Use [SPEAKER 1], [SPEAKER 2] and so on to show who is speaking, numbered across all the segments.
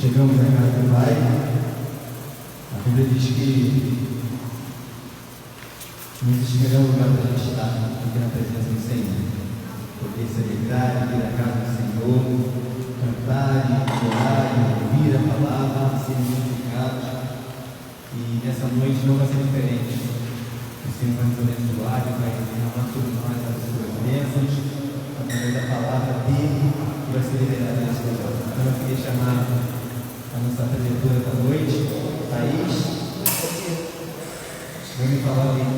[SPEAKER 1] Chegamos à casa do Pai. A Bíblia diz que não existe melhor lugar para a gente estar do que na presença do Senhor. Poder celebrar, vir à casa do Senhor, cantar, orar, ouvir a palavra, ser edificados. E nessa noite não vai ser diferente. O Senhor vai nos abençoar, vai derramar sobre nós as suas bênçãos, através da palavra dele, que vai ser liberada nesse lugar. Então eu queria chamar a nossa preletora da noite, Thaís. Vou me falar bem.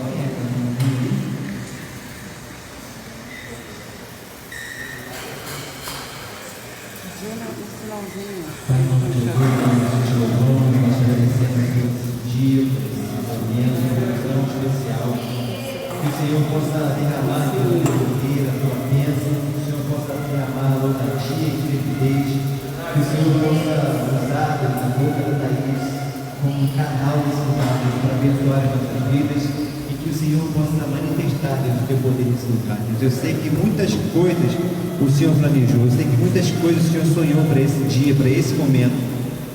[SPEAKER 1] Pai, em nome de Jesus, nós te louvamos, nós te agradecemos por esse dia, por esse momento, por esse tão especial. Que o Senhor possa derramar a tua poder, a tua bênção, que o Senhor possa derramar a ousadia e crevidez, que o Senhor possa usar a boca da Thaís como um canal desse lugar para abençoar as nossas vidas e que o Senhor possa manifestar, Deus, o teu poder nesse lugar. Deus, eu sei que muitas coisas o Senhor planejou, eu sei que muitas coisas o Senhor sonhou para esse dia, para esse momento,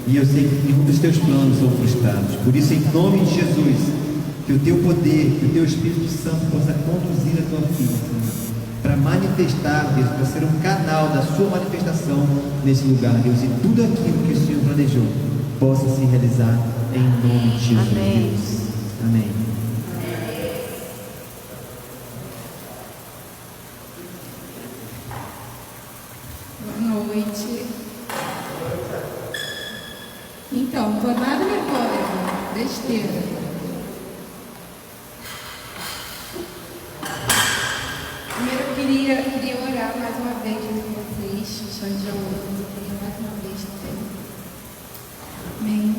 [SPEAKER 1] e eu sei que nenhum dos teus planos são frustrados. Por isso, em nome de Jesus, que o teu poder, que o teu Espírito Santo possa conduzir a tua filha, Senhor, para manifestar, Deus, para ser um canal da sua manifestação nesse lugar, Deus, e tudo aquilo que o Senhor planejou possa se realizar em nome de Jesus.
[SPEAKER 2] Amém.
[SPEAKER 1] Deus. Amém.
[SPEAKER 2] Boa noite. Então, não vou nada nervosa, besteira. Primeiro eu queria orar mais uma vez com vocês, Xandião, eu queria mais uma vez também. Amém.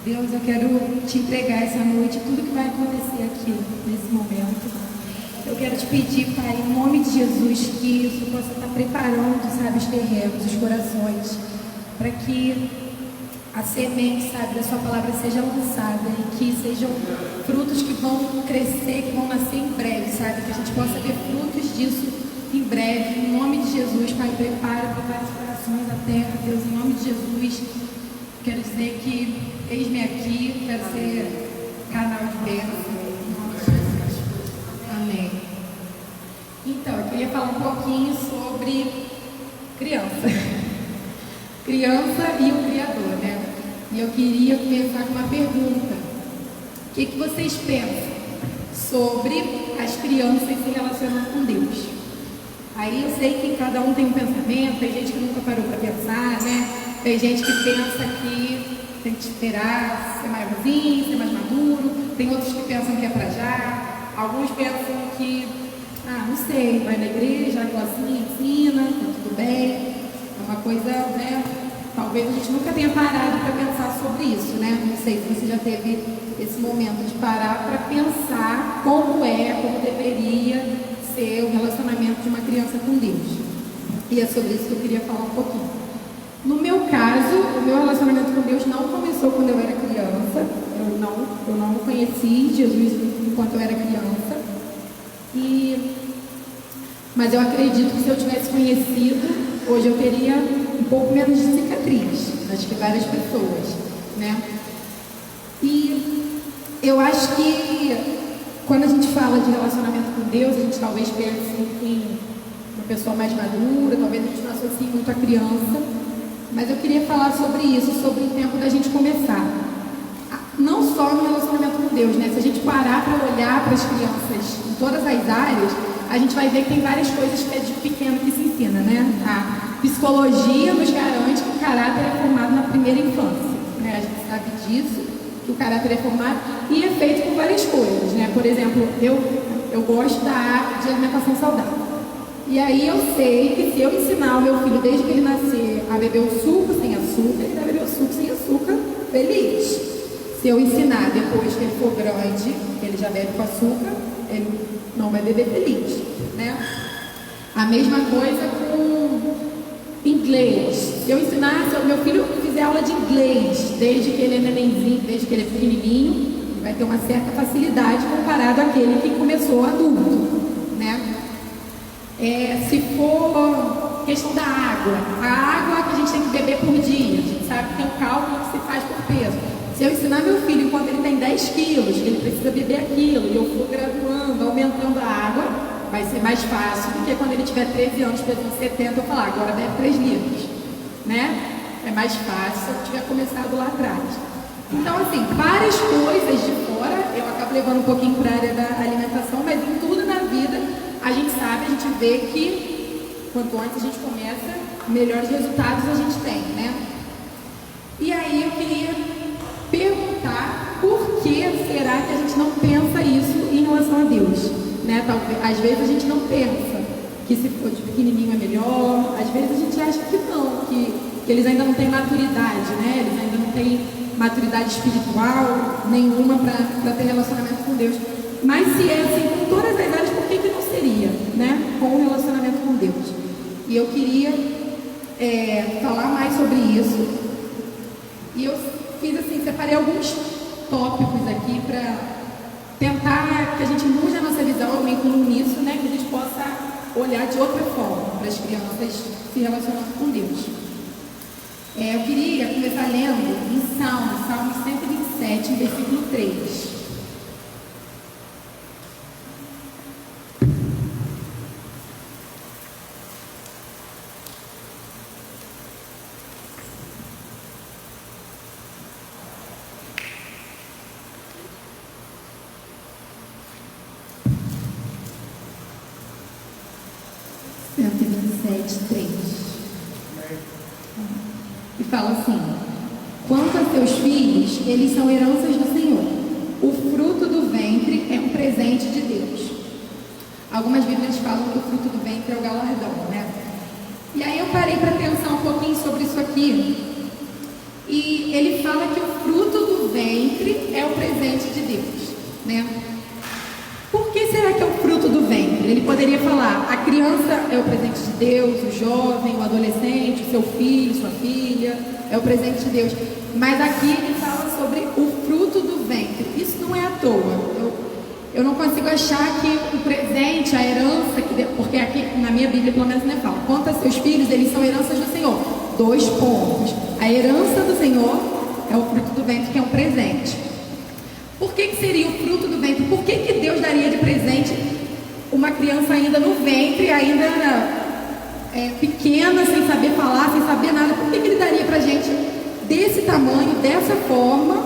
[SPEAKER 2] Deus, eu quero te entregar essa noite tudo que vai acontecer aqui nesse momento. Eu quero te pedir, Pai, em nome de Jesus, que isso possa estar preparando, sabe, os terrenos, os corações, para que a semente, sabe, da sua palavra seja lançada e que sejam frutos que vão crescer, que vão nascer em breve, sabe, que a gente possa ver frutos disso em breve. Em nome de Jesus, Pai, prepara os corações da terra, Deus, em nome de Jesus. Quero dizer que eis-me aqui, quero ser canal de bênção. Amém. Então, eu queria falar um pouquinho sobre criança. Criança e o Criador, né? E eu queria começar com uma pergunta. O que vocês pensam sobre as crianças se relacionando com Deus? Aí eu sei que cada um tem um pensamento, tem gente que nunca parou para pensar, né? Tem gente que pensa que tem que esperar ser maiorzinho, ser mais maduro. Tem outros que pensam que é para já. Alguns pensam que, não sei, vai na igreja, a classinha ensina, tá tudo bem. É uma coisa, né? Talvez a gente nunca tenha parado para pensar sobre isso, né? Não sei se você já teve esse momento de parar para pensar como deveria ser o relacionamento de uma criança com Deus. E é sobre isso que eu queria falar um pouquinho. No meu caso, o meu relacionamento com Deus não começou quando eu era criança. Eu não conheci Jesus enquanto eu era criança. Mas eu acredito que se eu tivesse conhecido, hoje eu teria um pouco menos de cicatriz, acho que várias pessoas, né? E eu acho que quando a gente fala de relacionamento com Deus, a gente talvez pense em uma pessoa mais madura, talvez a gente não associe muito a criança. Mas eu queria falar sobre isso, sobre o tempo da gente começar. Não só no relacionamento com Deus, né? Se a gente parar para olhar para as crianças em todas as áreas, a gente vai ver que tem várias coisas que é de pequeno que se ensina, né? A psicologia nos garante que o caráter é formado na primeira infância, né? A gente sabe disso, que o caráter é formado e é feito por várias coisas, né? Por exemplo, eu gosto da área de alimentação saudável. E aí eu sei que se eu ensinar o meu filho desde que ele nascer a beber o suco sem açúcar, ele vai beber o suco sem açúcar feliz. Se eu ensinar depois que ele for grande, ele já bebe com açúcar, ele não vai beber feliz, né? A mesma coisa com inglês. Se eu ensinar, se o meu filho fizer aula de inglês desde que ele é nenenzinho, desde que ele é pequenininho, ele vai ter uma certa facilidade comparado àquele que começou adulto, né? Se for questão da água, a água que a gente tem que beber por dia, a gente sabe que tem um 10 quilos, que ele precisa beber aquilo, e eu for graduando, aumentando a água, vai ser mais fácil do que quando ele tiver 13 anos, pesando 70, eu falar, agora bebe 3 litros, né? É mais fácil se eu tiver começado lá atrás. Então, assim, várias coisas de fora, eu acabo levando um pouquinho para a área da alimentação, mas em tudo na vida, a gente sabe, a gente vê que quanto antes a gente começa, melhores resultados a gente tem, né? E aí eu queria perguntar por que será que a gente não pensa isso em relação a Deus, né? Talvez, às vezes a gente não pensa que se for de pequenininho é melhor, às vezes a gente acha que não, que eles ainda não têm maturidade, né? Eles ainda não têm maturidade espiritual nenhuma para ter relacionamento com Deus. Mas se é assim com todas as áreas, por que não seria, né? Com o relacionamento com Deus. E eu queria falar mais sobre isso. E eu fiz assim, separei alguns tópicos aqui para tentar que a gente mude a nossa visão, eu me incluo nisso, né? Que a gente possa olhar de outra forma para as crianças se relacionando com Deus. Eu queria começar lendo em Salmo 127, versículo 3. E fala assim: quanto a teus filhos, eles são heranças do Senhor. O fruto do ventre é um presente de Deus. Algumas Bíblias falam que o fruto do ventre é o galardão, né? E aí eu parei para pensar um pouquinho sobre isso aqui. E ele fala que o fruto do ventre é o presente de Deus, né? Por que será que é o fruto do ventre? Ele poderia falar, a criança é o presente de Deus, o jovem, o adolescente, o seu filho, sua filha, é o presente de Deus. Mas aqui ele fala sobre o fruto do ventre. Isso não é à toa. Eu não consigo achar que o presente, a herança, porque aqui na minha Bíblia pelo menos não fala, quanto a seus filhos, eles são heranças do Senhor. 2 pontos. A herança do Senhor é o fruto do ventre, que é um presente. Por que seria o fruto do ventre? Por que Deus daria de presente uma criança ainda no ventre, ainda pequena, sem saber falar, sem saber nada? Por que Ele daria pra gente desse tamanho, dessa forma,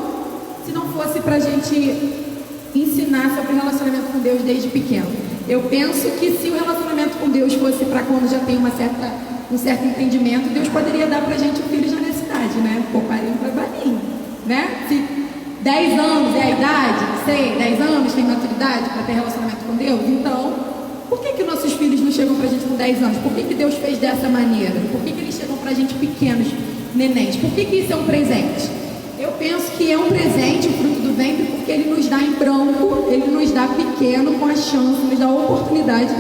[SPEAKER 2] se não fosse pra gente ensinar sobre relacionamento com Deus desde pequeno? Eu penso que se o relacionamento com Deus fosse para quando já tem um certo entendimento, Deus poderia dar pra gente o filho já nessa idade, né? Pouparia um trabalhinho, né? Se 10 anos é a idade, sei, 10 anos tem maturidade para ter relacionamento com Deus, então, por que nossos filhos não chegam para a gente com 10 anos? Por que Deus fez dessa maneira? Por que eles chegam para a gente pequenos, nenéns? Por que isso é um presente? Eu penso que é um presente, o fruto do ventre, porque ele nos dá em branco, ele nos dá pequeno, com a chance, nos dá a oportunidade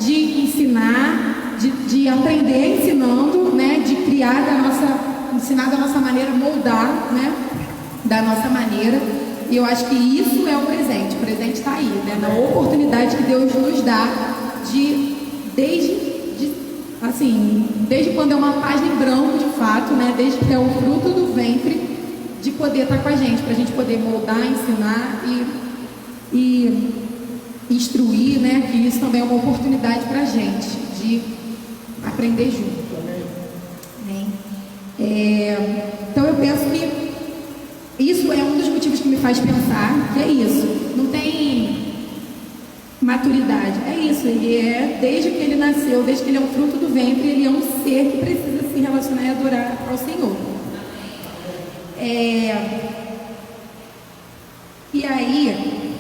[SPEAKER 2] de ensinar, de aprender ensinando, né? De criar ensinar da nossa maneira, moldar, né? Da nossa maneira, e eu acho que isso é o presente. O presente está aí, né? Na oportunidade que Deus nos dá desde quando é uma página em branco, de fato, né? Desde que é o fruto do ventre, de poder estar com a gente, para a gente poder moldar, ensinar e instruir, né? Que isso também é uma oportunidade para a gente de aprender junto, né? Então eu penso que isso é um dos motivos que me faz pensar que é isso. Não tem maturidade. É isso. Ele é, desde que ele nasceu, desde que ele é um fruto do ventre, ele é um ser que precisa se relacionar e adorar ao Senhor. E aí,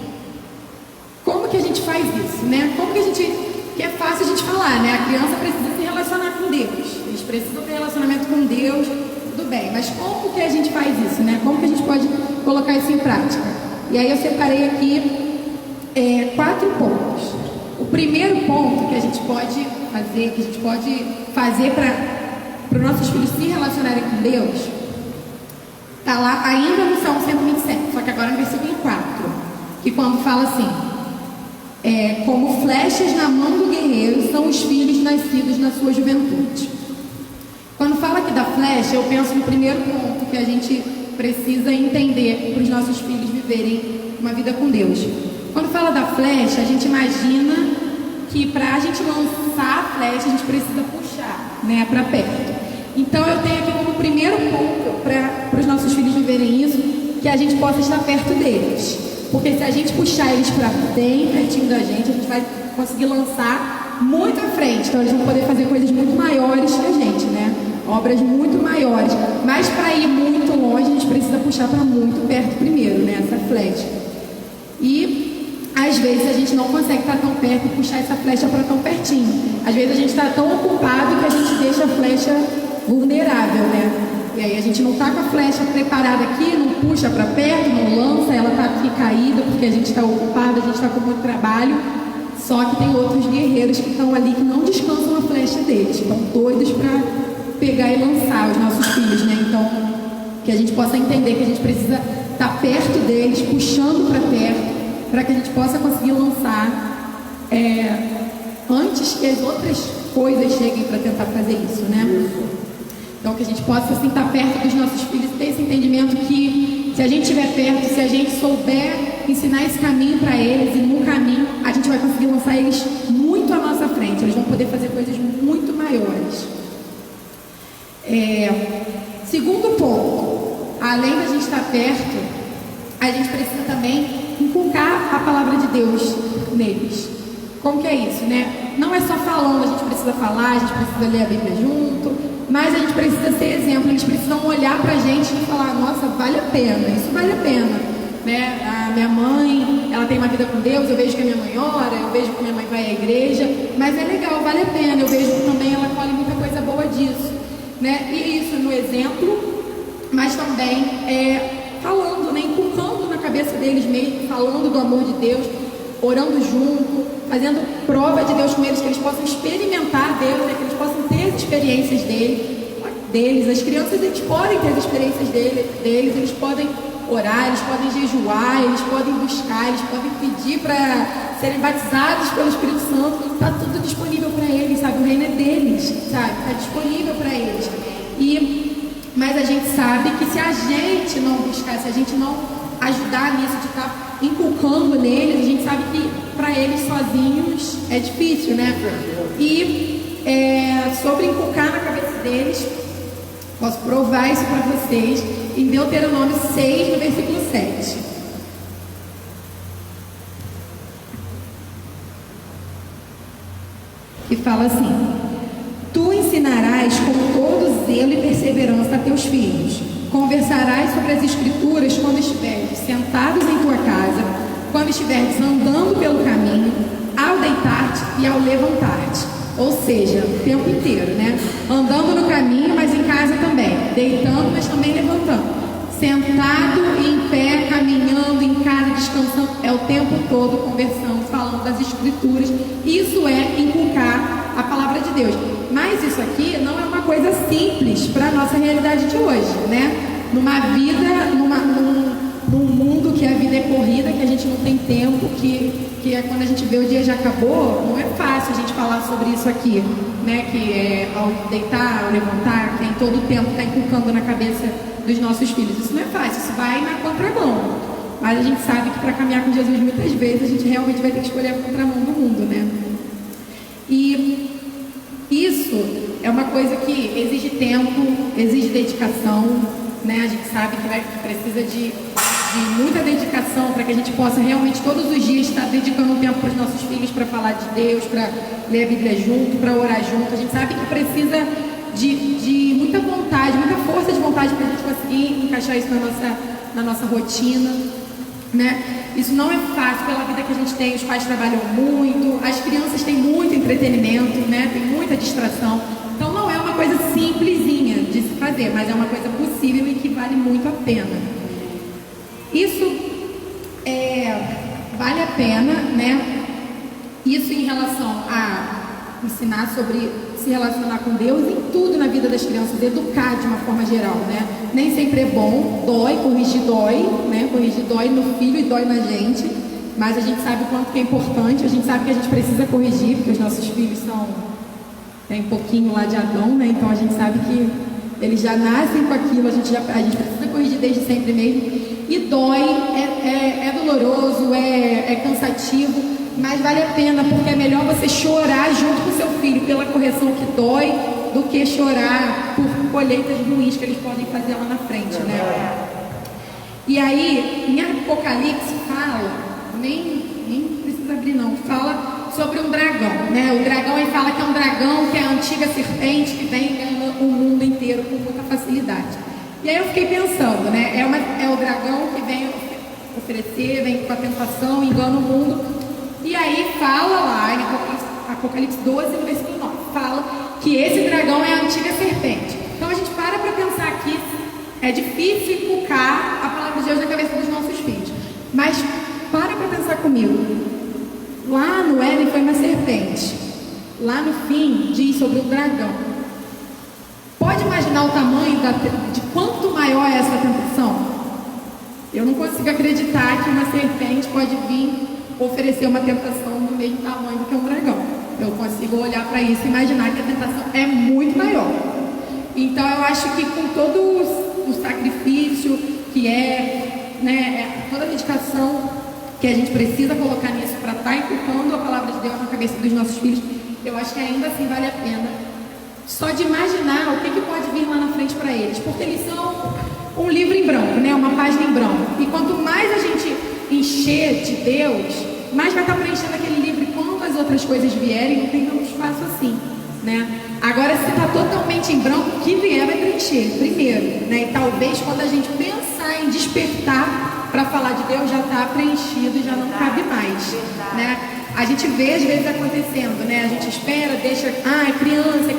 [SPEAKER 2] como que a gente faz isso, né? Como que é fácil a gente falar, né? A criança precisa se relacionar com Deus. Eles precisam ter relacionamento com Deus. Tudo bem, mas como que a gente faz isso, né? Como que a gente pode colocar isso em prática? E aí eu separei aqui 4 pontos. O primeiro ponto que a gente pode fazer para os nossos filhos se relacionarem com Deus, está lá ainda no Salmo 127, só que agora no versículo 4, que quando fala assim, como flechas na mão do guerreiro são os filhos nascidos na sua juventude. Quando fala aqui da flecha, eu penso no primeiro ponto que a gente precisa entender para os nossos filhos viverem uma vida com Deus. Quando fala da flecha, a gente imagina que para a gente lançar a flecha, a gente precisa puxar, né, para perto. Então eu tenho aqui como primeiro ponto para os nossos filhos viverem isso, que a gente possa estar perto deles. Porque se a gente puxar eles para bem pertinho da gente, a gente vai conseguir lançar muito à frente. Então eles vão poder fazer coisas muito maiores que a gente, né? Obras muito maiores. Mas para ir muito longe, a gente precisa puxar para muito perto primeiro, né? Essa flecha. E às vezes a gente não consegue estar tão perto e puxar essa flecha para tão pertinho. Às vezes a gente está tão ocupado que a gente deixa a flecha vulnerável, né? E aí a gente não está com a flecha preparada aqui, não puxa para perto, não lança, ela está aqui caída porque a gente está ocupado, a gente está com muito trabalho. Só que tem outros guerreiros que estão ali que não descansam a flecha deles, estão doidos para pegar e lançar os nossos filhos, né? Então, que a gente possa entender que a gente precisa estar perto deles, puxando para perto, para que a gente possa conseguir lançar antes que as outras coisas cheguem para tentar fazer isso, né? Então, que a gente possa assim, estar perto dos nossos filhos e ter esse entendimento que se a gente estiver perto, se a gente souber ensinar esse caminho para eles e no caminho, a gente vai conseguir lançar eles muito à nossa frente. Eles vão poder fazer coisas muito maiores. Segundo ponto, além da gente estar perto, a gente precisa também inculcar a palavra de Deus neles. Como que é isso, né? Não é só falando, a gente precisa falar, a gente precisa ler a Bíblia junto, mas a gente precisa ser exemplo, eles precisam olhar pra gente e falar, nossa, vale a pena, isso vale a pena, né? A minha mãe, ela tem uma vida com Deus, eu vejo que a minha mãe ora, eu vejo que a minha mãe vai à igreja, mas é legal, vale a pena, eu vejo que também ela colhe muita coisa boa disso, né? E isso no exemplo, mas também falando, né? Inculcando na cabeça deles mesmo, falando do amor de Deus, orando junto, fazendo prova de Deus com eles, que eles possam experimentar Deus, né? Que eles possam ter as experiências deles. As crianças, eles podem ter as experiências deles, eles podem orar, eles podem jejuar, eles podem buscar, eles podem pedir para serem batizados pelo Espírito Santo. Está tudo disponível para eles, sabe? O reino é deles, sabe? Está disponível para eles. Mas a gente sabe que se a gente não buscar, se a gente não ajudar nisso, de estar inculcando neles, a gente sabe que para eles sozinhos é difícil, né? E sobre inculcar na cabeça deles, posso provar isso para vocês em Deuteronômio 6, no versículo 7. Que fala assim: tu ensinarás com todo zelo e perseverança a teus filhos. Conversarás sobre as Escrituras quando estiveres sentados em tua casa, quando estiveres andando pelo caminho, ao deitar-te e ao levantar-te. Ou seja, o tempo inteiro, né? Andando no caminho, mas em casa também. Deitando, mas também levantando. Sentado e em pé, caminhando, em casa, descansando. É o tempo todo conversando, falando das Escrituras. Isso é inculcar a palavra de Deus. Mas isso aqui não é uma coisa simples para a nossa realidade de hoje, né? Numa vida, num mundo que a vida é corrida, que a gente não tem tempo, que é quando a gente vê o dia já acabou, não é fácil a gente falar sobre isso aqui, né? Que é ao deitar, ao levantar, que em todo o tempo está inculcando na cabeça dos nossos filhos. Isso não é fácil, isso vai na contramão. Mas a gente sabe que para caminhar com Jesus muitas vezes a gente realmente vai ter que escolher a contramão do mundo, né? E isso é uma coisa que exige tempo, exige dedicação, né? A gente sabe que precisa de muita dedicação para que a gente possa realmente todos os dias estar dedicando um tempo para os nossos filhos, para falar de Deus, para ler a Bíblia junto, para orar junto. A gente sabe que precisa de muita vontade, muita força de vontade para a gente conseguir encaixar isso na nossa rotina, né? Isso não é fácil pela vida que a gente tem. Os pais trabalham muito, as crianças têm muito entretenimento, né? Tem muita distração. Então não é uma coisa simplesinha de se fazer, mas é uma coisa possível e que vale muito a pena. Isso vale a pena, né? Isso em relação a ensinar sobre se relacionar com Deus em tudo na vida das crianças, educar de uma forma geral, né? Nem sempre é bom, corrigir dói, né? Corrigir dói no filho e dói na gente, mas a gente sabe o quanto que é importante, a gente sabe que a gente precisa corrigir, porque os nossos filhos tem um pouquinho lá de Adão, né? Então a gente sabe que Eles já nascem com aquilo, a gente precisa corrigir desde sempre mesmo. E dói, é doloroso, é cansativo, mas vale a pena, porque é melhor você chorar junto com seu filho pela correção que dói, do que chorar por colheitas ruins que eles podem fazer lá na frente, né? E aí, em Apocalipse fala, nem precisa abrir não, fala sobre um dragão, né? O dragão, ele fala que é um dragão, que é a antiga serpente que vem ganhando o mundo inteiro com muita facilidade. E aí eu fiquei pensando, né? É o dragão que vem oferecer, vem com a tentação, engana o mundo. E aí fala lá em Apocalipse 12, no versículo 9, fala que esse dragão é a antiga serpente. Então a gente para pensar aqui, é difícil inculcar a palavra de Deus na cabeça dos nossos filhos. Mas para pensar comigo. Lá no Éden foi uma serpente. Lá no fim diz sobre o dragão. Pode imaginar o tamanho de quanto maior é essa tentação? Eu não consigo acreditar que uma serpente pode vir oferecer uma tentação do mesmo tamanho do que um dragão. Eu consigo olhar para isso e imaginar que a tentação é muito maior. Então eu acho que com todo o sacrifício que toda a dedicação que a gente precisa colocar nisso para estar inculcando a palavra de Deus na cabeça dos nossos filhos, eu acho que ainda assim vale a pena só de imaginar o que pode vir lá na frente para eles, porque eles são um livro em branco, né? Uma página em branco, e quanto mais a gente encher de Deus, mais vai estar preenchendo aquele livro, e quando as outras coisas vierem, não tem tanto espaço assim, né? Agora, se está totalmente em branco, o que vier vai preencher primeiro, né? E talvez quando a gente pensar em despertar para falar de Deus, já está preenchido e já não cabe mais, né? A gente vê às vezes acontecendo, né? A gente espera, deixa, é criança.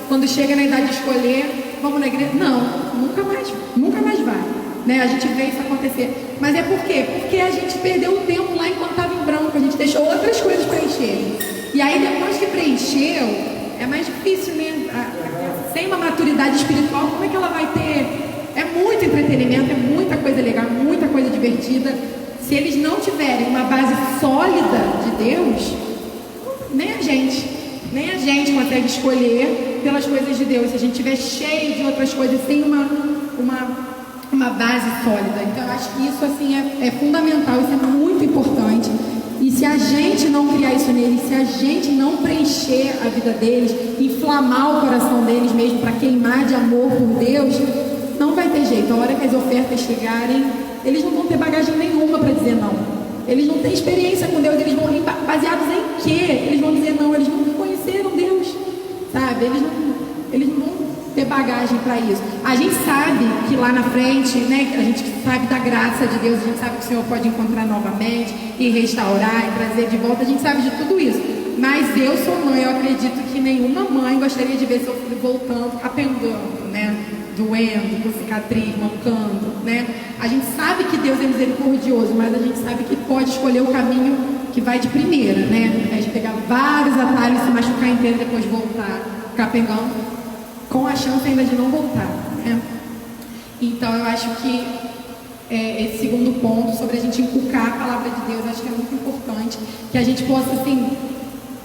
[SPEAKER 2] Quando chega na idade de escolher, vamos na igreja? Não, nunca mais vai, né? A gente vê isso acontecer. Mas é por quê? Porque a gente perdeu o tempo lá enquanto estava em branco, a gente deixou outras coisas preencherem. E aí depois que preencheu, é mais difícil, né? Sem uma maturidade espiritual, como é que ela vai ter? É muito entretenimento, é muita coisa legal, muita coisa divertida. Se eles não tiverem uma base sólida de Deus, nem a gente consegue escolher pelas coisas de Deus. Se a gente estiver cheio de outras coisas, sem uma base sólida. Então eu acho que isso assim é fundamental, isso é muito importante. E se a gente não criar isso neles, se a gente não preencher a vida deles, inflamar o coração deles mesmo para queimar de amor por Deus, não vai ter jeito. A hora que as ofertas chegarem, eles não vão ter bagagem nenhuma para dizer não. Eles não têm experiência com Deus, eles vão ir baseados em quê? Eles vão dizer não, eles não conheceram Deus, sabe? Eles não vão ter bagagem para isso. A gente sabe que lá na frente, né, a gente sabe da graça de Deus, a gente sabe que o Senhor pode encontrar novamente e restaurar e trazer de volta, a gente sabe de tudo isso. Mas eu sou mãe, eu acredito que nenhuma mãe gostaria de ver seu filho voltando, capengando, né? Doendo, com cicatriz, mancando, né? A gente sabe que Deus é misericordioso, mas a gente sabe que pode escolher o caminho que vai de primeira, né? A gente pegar vários atalhos, se machucar inteiro e depois voltar capengando, com a chance ainda de não voltar, né? Então eu acho que esse segundo ponto sobre a gente inculcar a palavra de Deus, acho que é muito importante que a gente possa assim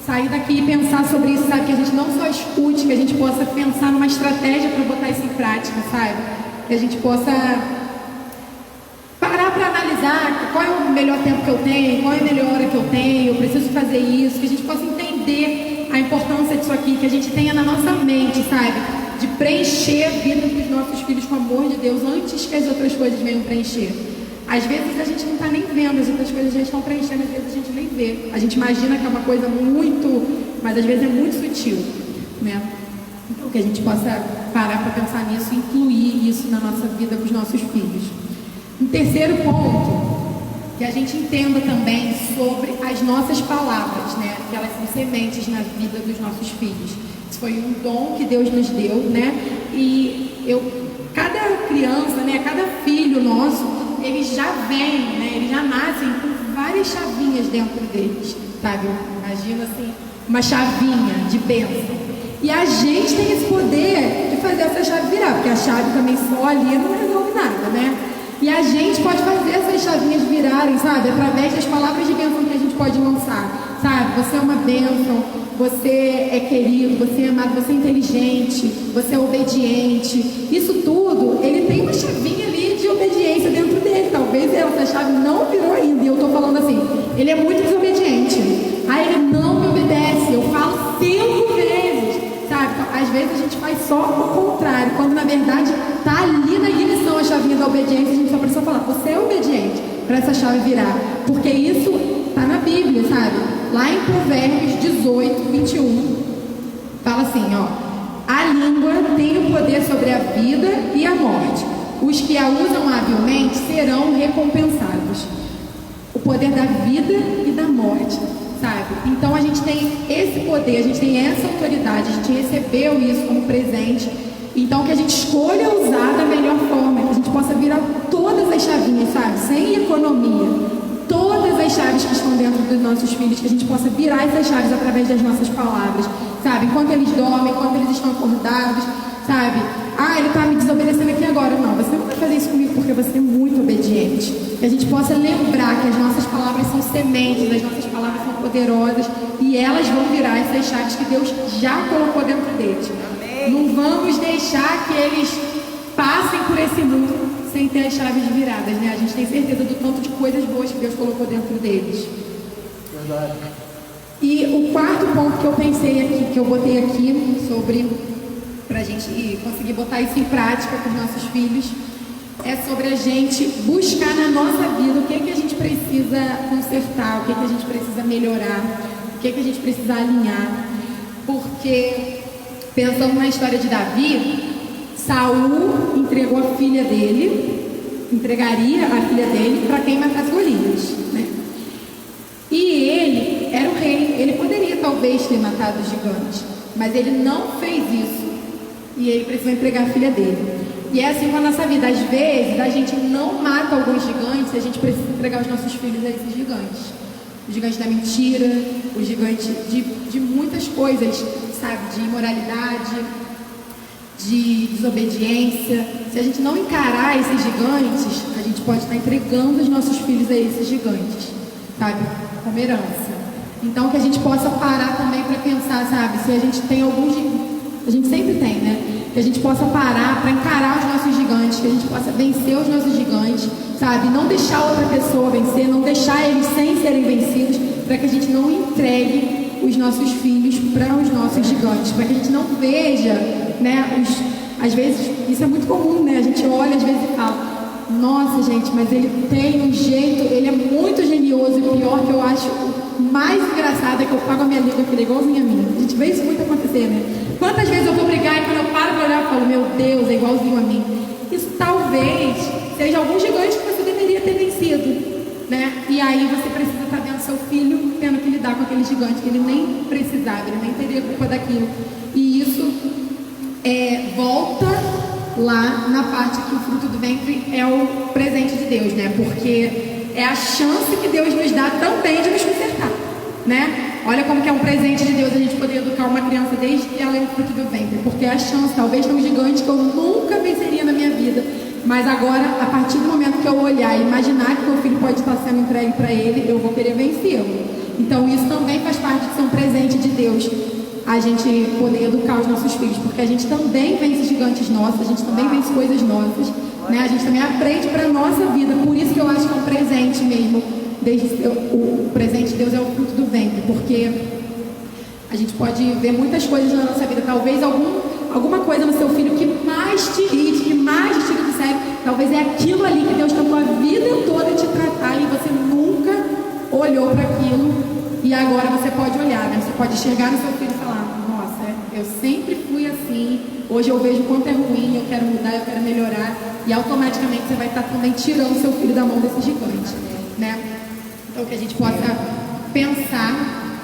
[SPEAKER 2] sair daqui e pensar sobre isso, sabe? Que a gente não só escute, que a gente possa pensar numa estratégia para botar isso em prática, sabe? Que a gente possa parar para analisar qual é o melhor tempo que eu tenho, qual é a melhor hora que eu tenho, eu preciso fazer isso, que a gente possa entender a importância disso aqui, que a gente tenha na nossa mente, sabe? De preencher a vida dos nossos filhos com o amor de Deus antes que as outras coisas venham preencher. Às vezes a gente não está nem vendo, as outras coisas já estão preenchendo, às vezes a gente nem vê. A gente imagina que é uma coisa muito, mas às vezes é muito sutil, né? Então que a gente possa parar para pensar nisso e incluir isso na nossa vida com os nossos filhos. Um terceiro ponto, que a gente entenda também sobre as nossas palavras, né? Que elas são sementes na vida dos nossos filhos. Isso foi um dom que Deus nos deu, né? E cada criança, né? Cada filho nosso, eles já vêm, né? Eles já nascem com várias chavinhas dentro deles, sabe? Imagina assim, uma chavinha de bênção. E a gente tem esse poder de fazer essa chave virar, porque a chave também só ali não resolve nada, né? E a gente pode fazer essas chavinhas virarem, sabe? Através das palavras de bênção que a gente pode lançar, sabe? Você é uma bênção, você é querido, você é amado, você é inteligente, você é obediente. Isso tudo, ele tem uma chavinha ali de obediência dentro dele. Talvez essa chave não virou ainda. E eu estou falando assim, ele é muito desobediente. Aí ele não me obedece. Eu falo 5 vezes, sabe? Então, às vezes a gente faz só o contrário, quando na verdade está ali na ignição a chavinha da obediência. A gente só precisa falar, você é obediente, para essa chave virar. Porque isso está na Bíblia, sabe? Lá em Provérbios 18, 21, fala assim, ó: a língua tem o poder sobre a vida e a morte. Os que a usam habilmente serão recompensados. O poder da vida e da morte, sabe? Então a gente tem esse poder, a gente tem essa autoridade, a gente recebeu isso como presente. Então que a gente escolha usar da melhor forma, que a gente possa virar todas as chavinhas, sabe? Sem economia. Todas as chaves que estão dentro dos nossos filhos, que a gente possa virar essas chaves através das nossas palavras, sabe? Enquanto eles dormem, enquanto eles estão acordados, sabe? Ah, ele está me desobedecendo aqui agora. Não, você não vai fazer isso comigo porque você é muito obediente. Que a gente possa lembrar que as nossas palavras são sementes, as nossas palavras são poderosas e elas vão virar essas chaves que Deus já colocou dentro deles. Amém. Não vamos deixar que eles passem por esse mundo sem ter as chaves viradas, né? A gente tem certeza do tanto de coisas boas que Deus colocou dentro deles.
[SPEAKER 3] Verdade.
[SPEAKER 2] E o quarto ponto que eu pensei aqui, que eu botei aqui sobre, pra gente conseguir botar isso em prática com os nossos filhos, é sobre a gente buscar na nossa vida o que a gente precisa consertar, o que a gente precisa melhorar, o que a gente precisa alinhar. Porque, pensando na história de Davi, Saul entregou a filha dele, entregaria a filha dele para quem matasse Golias, né? E ele era o rei, ele poderia talvez ter matado os gigantes, mas ele não fez isso e ele precisou entregar a filha dele. E é assim com a nossa vida, às vezes a gente não mata alguns gigantes e a gente precisa entregar os nossos filhos a esses gigantes. O gigante da mentira, o gigante de muitas coisas, sabe? De imoralidade, de desobediência. Se a gente não encarar esses gigantes, a gente pode estar entregando os nossos filhos a esses gigantes, sabe? Como herança. Então que a gente possa parar também para pensar, sabe? Se a gente tem alguns, a gente sempre tem, né? Que a gente possa parar para encarar os nossos gigantes, que a gente possa vencer os nossos gigantes, sabe? Não deixar outra pessoa vencer, não deixar eles sem serem vencidos, para que a gente não entregue os nossos filhos para os nossos gigantes, para que a gente não veja, né? Às vezes, isso é muito comum, né? A gente olha às vezes e fala, nossa gente, mas ele tem um jeito, ele é muito genioso, e pior que eu acho o mais engraçado é que eu pago a minha língua, que ele é igualzinho a mim. A gente vê isso muito acontecer, né? Quantas vezes eu vou brigar e quando eu paro para olhar eu falo, meu Deus, é igualzinho a mim. Isso talvez seja algum gigante que você deveria ter vencido, né? E aí você precisa estar vendo seu filho tendo que lidar com aquele gigante que ele nem precisava, ele nem teria culpa daquilo. E isso volta lá na parte que o fruto do ventre é o presente de Deus, né? Porque é a chance que Deus nos dá também de nos consertar, né? Olha como que é um presente de Deus a gente poder educar uma criança desde que ela é o fruto do ventre, porque é a chance, talvez tem um gigante que eu nunca venceria na minha vida, mas agora, a partir do momento que eu olhar e imaginar que meu filho pode estar sendo entregue para ele, eu vou querer vencê-lo. Então isso também faz parte de ser um presente de Deus, a gente poder educar os nossos filhos, porque a gente também vence gigantes nossos, a gente também vence coisas nossas, né? A gente também aprende para a nossa vida, por isso que eu acho que é um presente mesmo. O presente de Deus é o fruto do ventre, porque a gente pode ver muitas coisas na nossa vida, talvez alguma coisa no seu filho que mais te irrite, que mais te tira do sério, talvez é aquilo ali que Deus tentou a vida toda te tratar e você nunca olhou para aquilo, e agora você pode olhar, né? Você pode enxergar no seu filho e falar, nossa, eu sempre fui assim, hoje eu vejo o quanto é ruim, eu quero mudar, eu quero melhorar, e automaticamente você vai estar também tirando o seu filho da mão desse gigante, né? Então que a gente possa pensar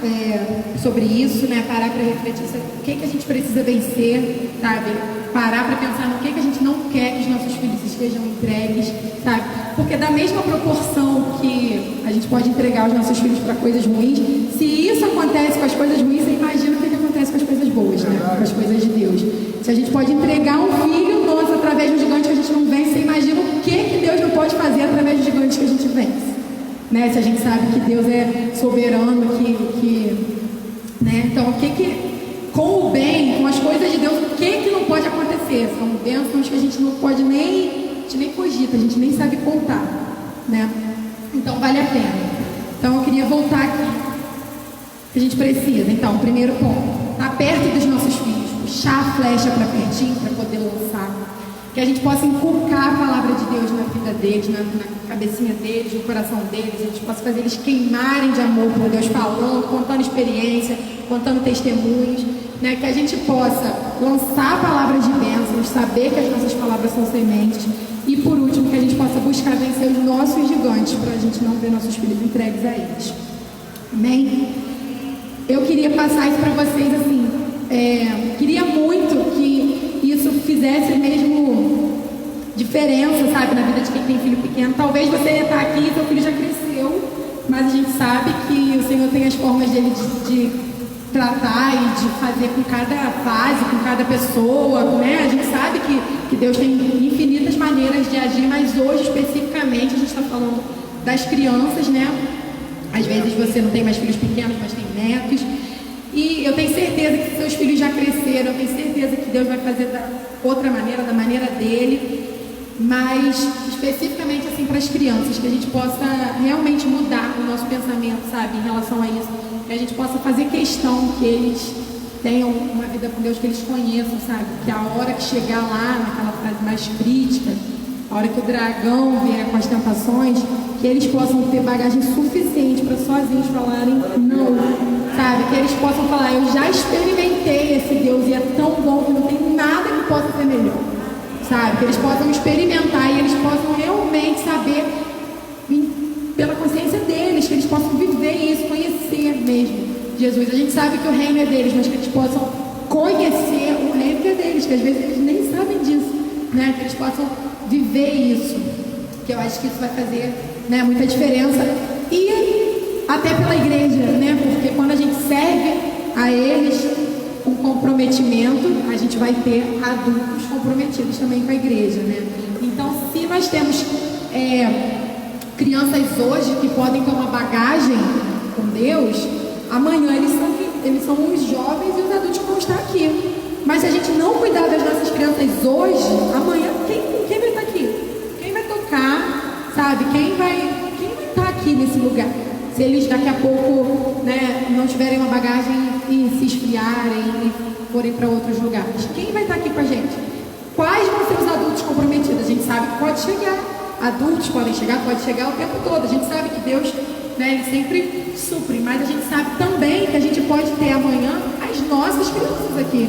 [SPEAKER 2] sobre isso, né? Parar para refletir o que a gente precisa vencer, sabe? Parar para pensar no que a gente não quer que os nossos filhos estejam entregues, sabe? Porque da mesma proporção que a gente pode entregar os nossos filhos para coisas ruins, se isso acontece com as coisas ruins, você imagina o que acontece com as coisas boas, né? Com as coisas de Deus. Se a gente pode entregar um filho nosso através de um gigante que a gente não vence, você imagina o que Deus não pode fazer através de gigantes que a gente vence. Né? Se a gente sabe que Deus é soberano, que né? Então, com o bem, com as coisas de Deus, o que não pode acontecer? São bênçãos que a gente não pode a gente nem cogita, a gente nem sabe contar, né? Então, vale a pena. Então, eu queria voltar aqui. A gente precisa, então, primeiro ponto, estar perto dos nossos filhos, puxar a flecha para pertinho, para poder lançar. Que a gente possa inculcar a palavra de Deus na vida deles, na cabecinha deles, no coração deles. A gente possa fazer eles queimarem de amor por Deus, falando, contando experiência, contando testemunhos, né? Que a gente possa lançar palavras de bênçãos, saber que as nossas palavras são sementes. E por último, que a gente possa buscar vencer os nossos gigantes, para a gente não ver nossos filhos entregues a eles. Amém? Eu queria passar isso para vocês assim. Queria muito que isso fizesse mesmo diferença, sabe, na vida de quem tem filho pequeno. Talvez você está aqui e seu filho já cresceu, mas a gente sabe que o Senhor tem as formas dele de tratar e de fazer com cada fase, com cada pessoa, né? A gente sabe que Deus tem infinitas maneiras de agir, mas hoje especificamente a gente está falando das crianças, né? Às vezes você não tem mais filhos pequenos, mas tem netos. E eu tenho certeza que seus filhos já cresceram, eu tenho certeza que Deus vai fazer da outra maneira, da maneira dele, mas especificamente assim para as crianças, que a gente possa realmente mudar o nosso pensamento, sabe, em relação a isso, que a gente possa fazer questão que eles tenham uma vida com Deus, que eles conheçam, sabe, que a hora que chegar lá, naquela fase mais crítica, a hora que o dragão vier com as tentações, que eles possam ter bagagem suficiente para sozinhos falarem não, sabe? Que eles possam falar, eu já experimentei esse Deus e é tão bom que não tem nada que possa ser melhor, sabe? Que eles possam experimentar e eles possam realmente saber, pela consciência deles, que eles possam viver isso, conhecer mesmo Jesus. A gente sabe que o reino é deles, mas que eles possam conhecer o reino que é deles, que às vezes eles nem sabem disso, né? Que eles possam viver isso, que eu acho que isso vai fazer, né, muita diferença, e até pela igreja, né, porque quando a gente serve a eles com comprometimento, a gente vai ter adultos comprometidos também com a igreja, né? Então, se nós temos crianças hoje que podem ter uma bagagem com Deus, amanhã eles são os jovens e os adultos que vão estar aqui. Mas se a gente não cuidar das nossas crianças hoje, amanhã quem vai estar aqui? Quem vai tocar, sabe? Quem vai estar aqui nesse lugar? Se eles daqui a pouco, né, não tiverem uma bagagem e se esfriarem e forem para outros lugares, quem vai estar aqui com a gente? Quais vão ser os adultos comprometidos? A gente sabe que pode chegar. Adultos podem chegar, pode chegar o tempo todo. A gente sabe que Deus, né, ele sempre supre, mas a gente sabe também que a gente pode ter amanhã as nossas crianças aqui.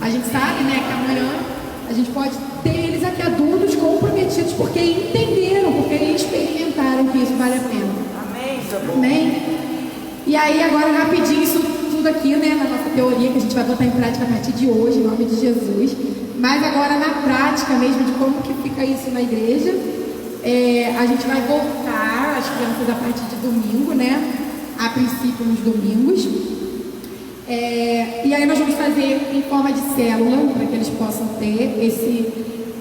[SPEAKER 2] A gente sabe, né, que amanhã a gente pode ter eles aqui adultos comprometidos, porque entenderam, porque experimentaram que isso vale a pena.
[SPEAKER 3] Amém, isso é bom.
[SPEAKER 2] Amém? E aí agora rapidinho isso tudo aqui, né, na nossa teoria, que a gente vai botar em prática a partir de hoje, em nome de Jesus. Mas agora na prática mesmo, de como que fica isso na igreja, a gente vai voltar as crianças a partir de domingo, né, a princípio nos domingos. E aí nós vamos fazer em forma de célula, para que eles possam ter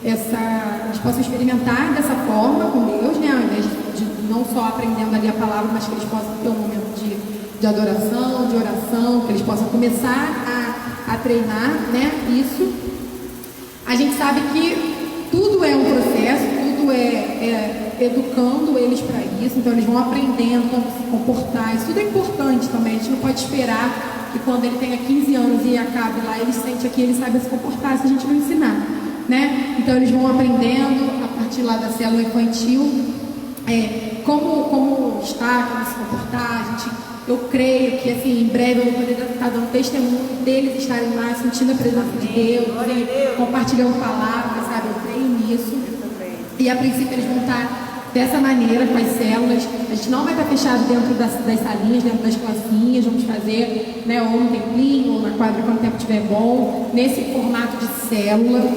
[SPEAKER 2] eles possam experimentar dessa forma com Deus, né? Ao invés de não só aprendendo ali a palavra, mas que eles possam ter um momento de adoração, de oração, que eles possam começar a treinar, né? Isso. A gente sabe que tudo é um processo, tudo é educando eles para isso, então eles vão aprendendo como se comportar. Isso tudo é importante também, a gente não pode esperar que quando ele tenha 15 anos e acabe lá, ele sente aqui, ele sabe se comportar se a gente não ensinar, né? Então eles vão aprendendo a partir lá da célula infantil, como estar, como se comportar. Eu creio que assim, em breve eu vou poder estar dando testemunho deles estarem lá, sentindo a presença de Deus, compartilhando palavras, sabe? Eu creio nisso. E a princípio eles vão estar dessa maneira, com as células. A gente não vai estar fechado dentro das salinhas, dentro das classinhas. Vamos fazer, né, ou no templinho, ou na quadra quando o tempo estiver bom, nesse formato de célula.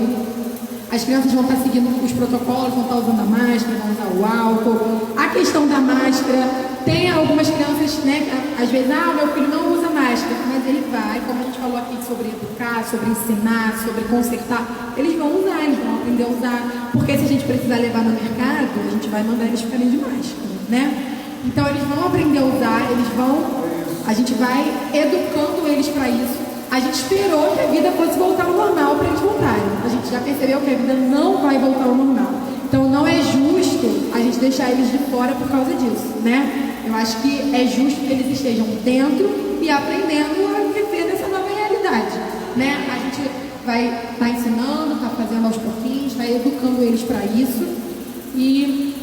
[SPEAKER 2] As crianças vão estar seguindo os protocolos, vão estar usando a máscara, vão usar o álcool. A questão da máscara, tem algumas crianças, né, às vezes, meu filho não usa máscara, mas ele vai, como a gente falou aqui sobre educar, sobre ensinar, sobre consertar, eles vão usar, eles vão aprender a usar, porque se a gente precisar levar no mercado, a gente vai mandar eles ficarem de máscara, né? Então eles vão aprender a usar, eles vão A gente vai educando eles para isso. A gente esperou que a vida fosse voltar ao normal para eles voltarem. A gente já percebeu que a vida não vai voltar ao normal. Então não é justo a gente deixar eles de fora por causa disso, né? Eu acho que é justo que eles estejam dentro e aprendendo a viver nessa nova realidade, né? A gente vai estar ensinando, está fazendo aos pouquinhos, está educando eles para isso. E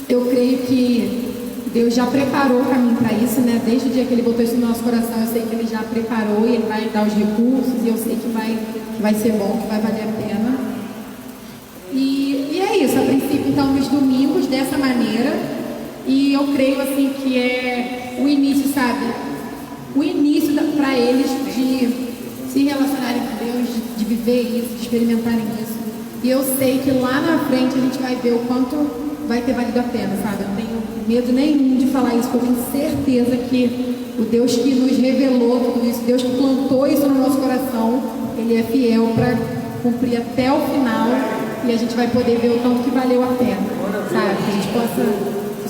[SPEAKER 2] eu creio que Deus já preparou o caminho para isso, né? Desde o dia que Ele botou isso no nosso coração, eu sei que Ele já preparou e Ele vai dar os recursos e eu sei que vai ser bom, que vai valer a pena. E é isso, a princípio, então, nos domingos, dessa maneira. E eu creio, assim, que é o início, sabe? O início para eles de se relacionarem com Deus, de viver isso, de experimentarem isso. E eu sei que lá na frente a gente vai ver o quanto vai ter valido a pena, sabe? Eu não tenho medo nenhum de falar isso, porque eu tenho certeza que o Deus que nos revelou tudo isso, Deus que plantou isso no nosso coração, Ele é fiel para cumprir até o final e a gente vai poder ver o tanto que valeu a pena, sabe? Que a gente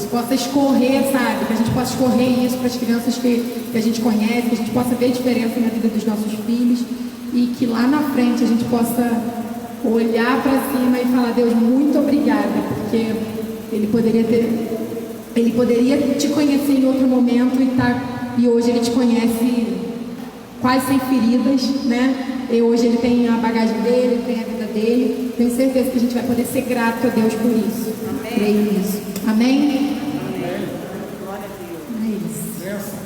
[SPEAKER 2] possa escorrer, sabe? Que a gente possa escorrer isso para as crianças que a gente conhece, que a gente possa ver a diferença na vida dos nossos filhos e que lá na frente a gente possa olhar para cima e falar: Deus, muito obrigada, porque Ele poderia te conhecer em outro momento e hoje Ele te conhece quase sem feridas, né? E hoje Ele tem a bagagem dele, Ele tem a vida dele. Tenho certeza que a gente vai poder ser grato a Deus por isso. Amém. Creio nisso. Amém?
[SPEAKER 3] Amém. Glória a Deus.
[SPEAKER 2] É isso.
[SPEAKER 3] Benção.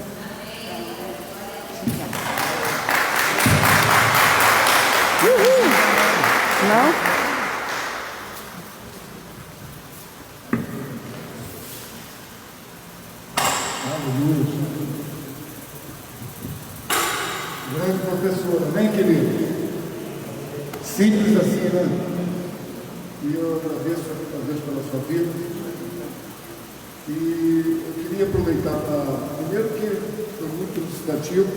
[SPEAKER 4] Não?
[SPEAKER 3] Aleluia. Grande professora, amém, querido? Simples assim, né? E eu agradeço a Deus pela sua vida. E eu queria aproveitar para, primeiro, que foi muito elucidativo,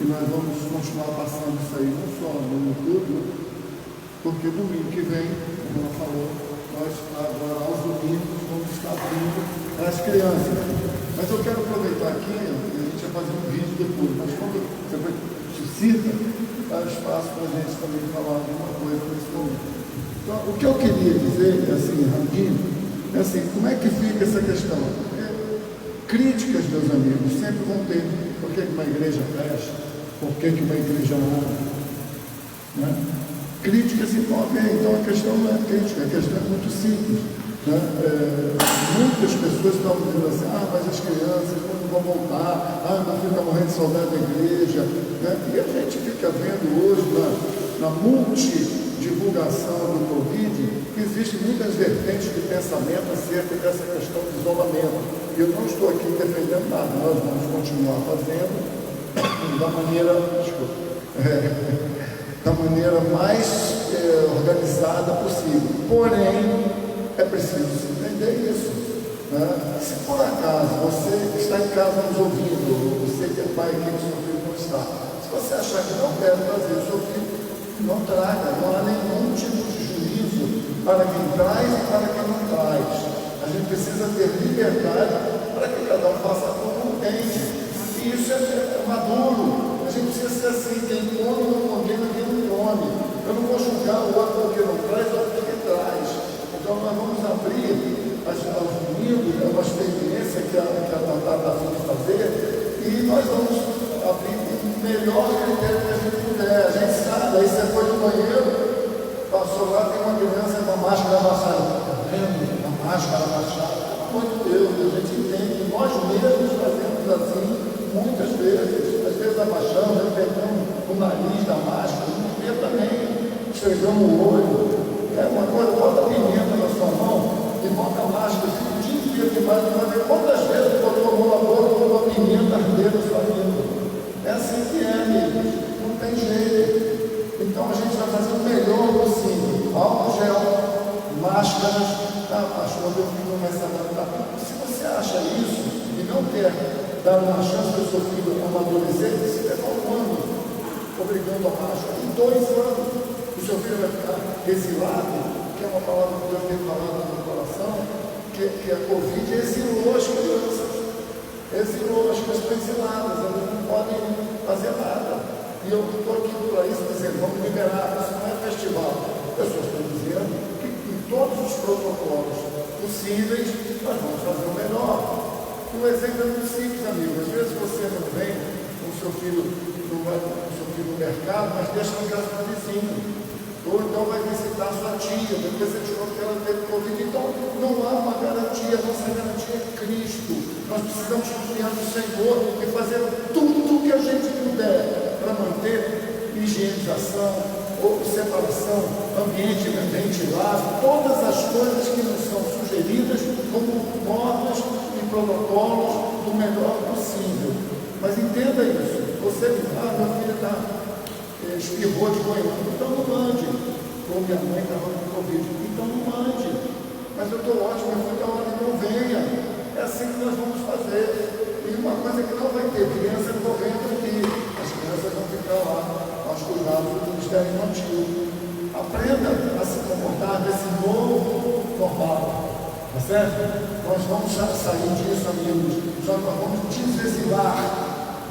[SPEAKER 3] e nós vamos continuar passando isso aí, não só no YouTube, porque domingo que vem, como ela falou, nós agora aos domingos vamos estar abrindo para as crianças. Mas eu quero aproveitar aqui, e a gente vai fazer um vídeo depois, mas quando você te cita, dá espaço para a gente também falar alguma coisa nesse momento. Então, o que eu queria dizer, assim, rapidinho, é assim, como é que fica essa questão? Porque críticas, meus amigos, sempre vão ter. Por que uma igreja fecha? Por que uma igreja não? Né? Críticas envolvem, então a questão não é crítica, a questão é muito simples. Né? Muitas pessoas estão dizendo assim: mas as crianças não vão voltar, meu filho está morrendo de saudade da igreja. Né? E a gente fica vendo hoje na multidivulgação do Covid que existem muitas vertentes de pensamento acerca dessa questão de isolamento. Eu não estou aqui defendendo nada, nós vamos continuar fazendo da maneira, da maneira mais organizada possível. Porém, é preciso se entender isso. Né? Se por acaso você está em casa nos ouvindo, você que é pai aqui que seu filho não está, se você achar que não deve trazer o seu filho, não traga, não há nenhum tipo de juízo para quem traz e para quem não traz. A gente precisa ter liberdade para que cada um faça como entende. E isso é maduro. A gente precisa ser assim: quem come não condena quem não come. Eu não vou julgar o outro porque não traz, o outro porque traz. Então nós vamos abrir aos domingos, é uma experiência que a Tatá está vindo fazer, e nós vamos abrir o melhor critério que a gente puder. A gente sabe, aí você foi no banheiro, passou lá, tem uma criança com a máscara abaixada. Está vendo? A máscara abaixada. Pelo amor de Deus, a gente entende. Nós mesmos fazemos assim muitas vezes. Às vezes abaixamos, pegamos o nariz da máscara, e também esfregamos o olho. É uma coisa, bota pimenta na sua mão e bota a máscara, fica o dia inteiro debaixo de uma. Quantas vezes botou a mão na boca e botou a pimenta arder na sua língua? É assim que é, amigos. Não tem jeito. Então a gente vai fazer o melhor possível. Álcool gel, máscaras, pastor, meu filho não vai se adaptar. Se você acha isso e não quer dar uma chance para o seu filho amadurecer, você leva um ano obrigando a máscara. Em 2 anos. O seu filho vai ficar exilado, que é uma palavra que Deus tem falado no meu coração, que a Covid exilou as crianças. Exilou, as crianças estão exiladas, elas não podem fazer nada. E eu estou aqui para isso, dizendo, vamos liberar, isso não é festival. Eu só estou dizendo que em todos os protocolos possíveis, nós vamos fazer o melhor. Um exemplo é muito simples, amigo. Às vezes você não vem com o seu filho no mercado, mas deixa na casa do vizinho. Ou então vai visitar sua tia, depois você descobre que ela teve Covid. Então, não há uma garantia, a nossa garantia é Cristo. Nós precisamos confiar no Senhor e fazer tudo que a gente puder para manter higienização, ou separação, ambiente ventilado, todas as coisas que nos são sugeridas como normas e protocolos do melhor possível. Mas entenda isso. Você, meu filho está espirrou de manhã, então não mande. Ou minha mãe estava com Covid, então não mande. Mas eu estou ótimo, eu fui da hora, não venha. É assim que nós vamos fazer. E uma coisa que não vai ter, criança envolvendo aqui. As crianças vão ficar lá aos cuidados do Ministério Infantil. Aprenda a se comportar desse novo normal. Tá certo? Nós vamos sair disso, amigos. Nós vamos desvezilar.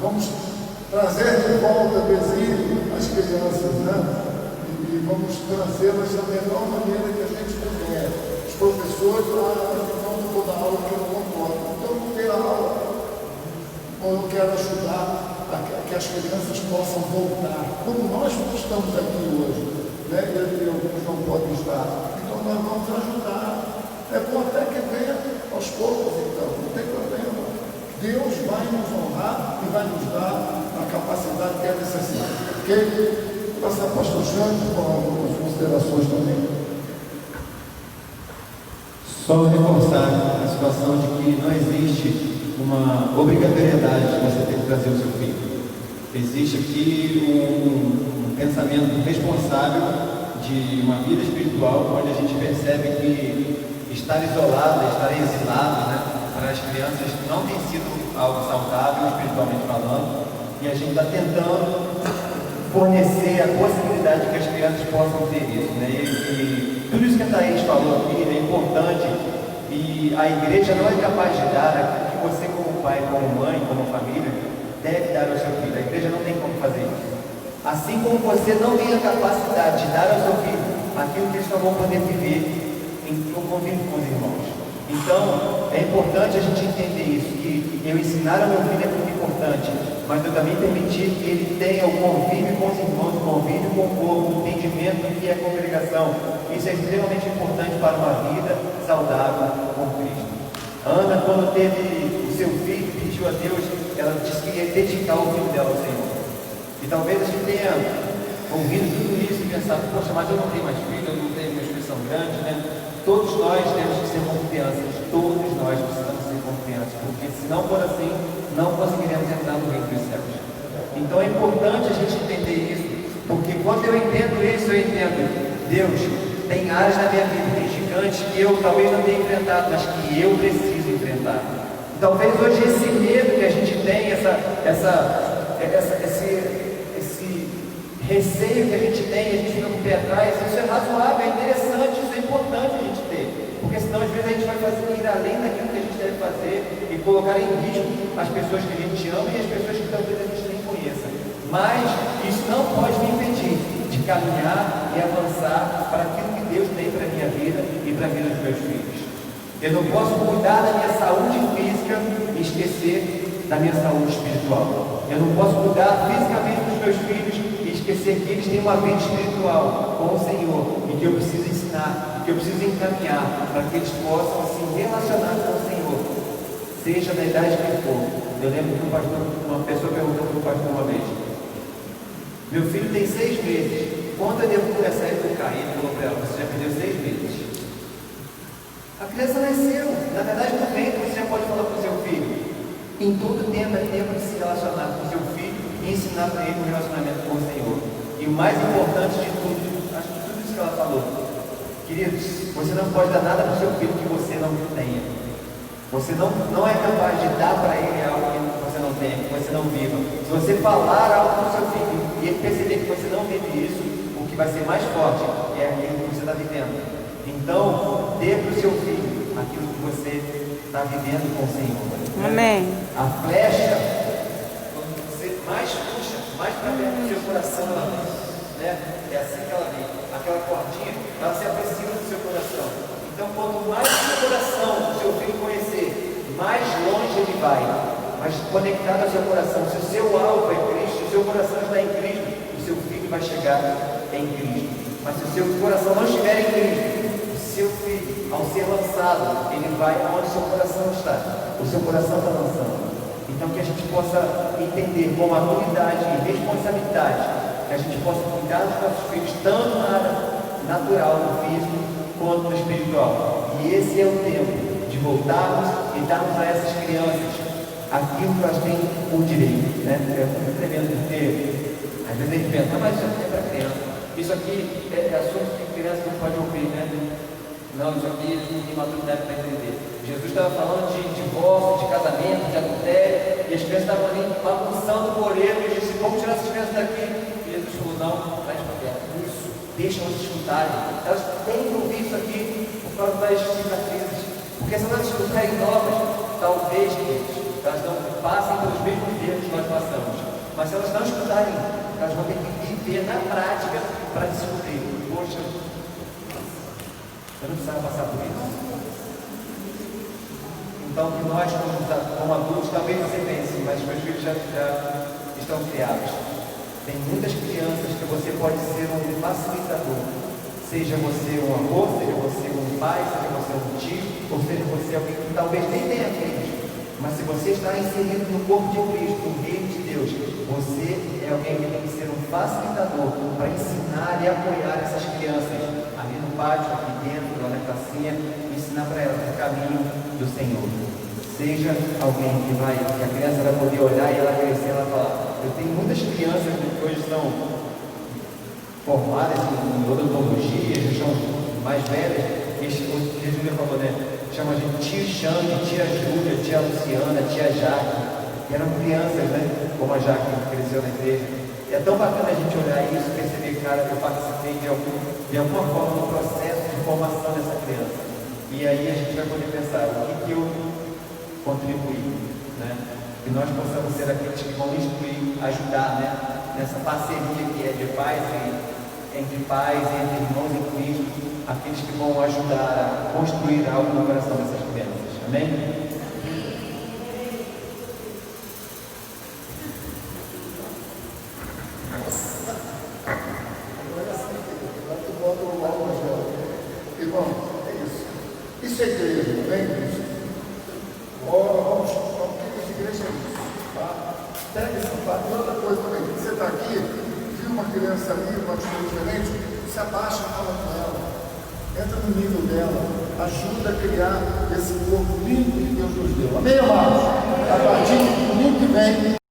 [SPEAKER 3] Vamos trazer de volta do exílio as crianças, né? E vamos trazê-las da melhor maneira que a gente puder. Os professores não vão dar aula que eu não concordo. Então não ter aula. Ou eu quero ajudar a que as crianças possam voltar. Como nós não estamos aqui hoje, né? E alguns não podem estar. Então nós vamos ajudar. É bom até que venha aos poucos, então, não tem problema. Deus vai nos honrar e vai nos dar a capacidade que é necessária. Ok? Passa a pastor Jânio com algumas considerações também.
[SPEAKER 1] Só reforçar a situação de que não existe uma obrigatoriedade de você ter que trazer o seu filho. Existe aqui um pensamento responsável de uma vida espiritual, onde a gente percebe que estar isolado, estar exilado, né, para as crianças não tem sido algo saudável, espiritualmente falando, e a gente está tentando fornecer a possibilidade de que as crianças possam ter isso, né? E tudo isso que a Thaís falou aqui é importante, e a igreja não é capaz de dar aquilo que você, como pai, como mãe, como família, deve dar ao seu filho. A igreja não tem como fazer isso. Assim como você não tem a capacidade de dar ao seu filho aquilo que eles não vão poder viver no convívio com os irmãos. Então, é importante a gente entender isso, que eu ensinar ao meu filho é muito importante, mas eu também permitir que ele tenha o convívio com os irmãos, o convívio com o povo, o entendimento do que é congregação. Isso é extremamente importante para uma vida saudável com Cristo. Ana, quando teve o seu filho, pediu a Deus, ela disse que ia dedicar o filho dela ao Senhor. E talvez a gente tenha ouvido tudo isso e pensado, poxa, mas eu não tenho mais filho, eu não tenho uma expressão grande, né? Todos nós temos que ser como crianças, todos nós precisamos ser como crianças, porque se não for assim, não conseguiremos entrar no reino dos céus. Então é importante a gente entender isso, porque quando eu entendo isso, eu entendo, Deus, tem áreas na minha vida, tem gigantes que eu talvez não tenha enfrentado, mas que eu preciso enfrentar. Talvez hoje esse medo que a gente tem, esse receio que a gente tem, a gente fica com o pé atrás, isso é razoável, é interessante, isso é importante a gente ter, porque senão às vezes a gente vai ir além daquilo que a gente deve fazer e colocar em risco as pessoas que a gente ama e as pessoas que talvez a gente nem conheça. Mas isso não pode me impedir de caminhar e avançar para aquilo que Deus tem para a minha vida e para a vida dos meus filhos. Eu não posso cuidar da minha saúde física e esquecer da minha saúde espiritual. Eu não posso cuidar fisicamente dos meus filhos e esquecer que eles têm uma vida espiritual com o Senhor e que eu preciso ensinar, que eu preciso encaminhar para que eles possam se relacionar com o Senhor, seja da idade que for. Eu lembro que uma pessoa perguntou para o pastor uma vez: meu filho tem 6 meses, quando eu devo começar a educar? Ele falou para ela: você já perdeu 6 meses. A criança nasceu, na verdade no ventre você já pode falar para o seu filho. Em todo tempo é tempo de se relacionar com o seu filho e ensinar para ele um relacionamento com o Senhor. E o mais importante de tudo, acho que tudo isso que ela falou, queridos, você não pode dar nada para o seu filho que você não tenha. Você não é capaz de dar para ele algo que você não tem, que você não viva. Se você falar algo para o seu filho e ele perceber que você não vive isso, o que vai ser mais forte é aquilo que você está vivendo. Então, dê para o seu filho aquilo que você está vivendo com o Senhor.
[SPEAKER 4] Amém.
[SPEAKER 1] A flecha, quando você mais puxa, mais para dentro do seu coração ela vem, né? É assim que ela vem. Aquela cordinha, ela se aproxima do seu coração. Então, quanto mais o seu coração, o seu filho conhecer, mais longe ele vai, mais conectado ao seu coração. Se o seu alvo é Cristo, se o seu coração está em Cristo, o seu filho vai chegar em Cristo. Mas se o seu coração não estiver em Cristo, o seu filho, ao ser lançado, ele vai onde o seu coração está. O seu coração está lançando. Então, que a gente possa entender com maturidade e responsabilidade, que a gente possa cuidar dos nossos filhos, tanto na área natural, no físico, quanto no espiritual. E esse é o tempo de voltarmos e darmos a essas crianças aquilo que elas têm por direito. Né? É muito tremendo porque, às vezes a gente pensa, mas isso aqui é para criança. Isso aqui é assunto que criança não pode ouvir, né? Não, isso aqui não tem maturidade para entender. Jesus estava falando de divórcio, de casamento, de adultério, e as crianças estavam ali bagunçando o moreiro, e disse, vamos tirar essas crianças daqui. E Jesus falou, não, traz para perto. Isso, deixa elas escutarem. Elas têm que ouvir isso aqui por causa das cicatrizes. Porque se elas escutarem novas, talvez, elas não passem pelos mesmos erros que nós passamos. Mas se elas não escutarem, elas vão ter que viver na prática para descobrir. Poxa, eu não precisava passar por isso. Então, que nós, como adultos, talvez você pense, mas meus filhos já estão criados. Tem muitas crianças que você pode ser um facilitador. Seja você um avô, seja você um pai, seja você um tio, ou seja você alguém que talvez nem tenha filhos. Mas se você está inserido no corpo de Cristo, no reino de Deus, você é alguém que tem que ser um facilitador para ensinar e apoiar essas crianças ali no pátio, aqui dentro, lá na pracinha, ensinar para elas o caminho do Senhor. Seja alguém que a criança vai poder olhar e ela crescer e ela falar, eu tenho muitas crianças que hoje são formadas em odontologia, já são mais velhas, que a Júlia falou, né? Chama a gente tia Xande, tia Júlia, tia Luciana, tia Jaque, que eram crianças, né? Como a Jaque que cresceu na igreja. E é tão bacana a gente olhar isso, perceber, cara, que eu participei de alguma forma no processo de formação dessa criança. E aí a gente vai poder pensar, o que eu contribuí, né? Que nós possamos ser aqueles que vão instruir, ajudar, né? Nessa parceria que é de pais entre pais e entre irmãos em Cristo, aqueles que vão ajudar a construir algo no coração dessas crianças. Amém?
[SPEAKER 3] Agora sim, agora tu bota o álcool. Irmão, é isso. Isso é igreja, não é isso? Vamos, as igrejas é isso. Tá? Pega essa parte. E outra coisa também, você está aqui, viu uma criança ali, uma atitude diferente, se abaixa e fala com ela. Entra no nível dela, ajuda a criar esse corpo lindo que Deus nos deu. Amém, amados? A partir do domingo que vem,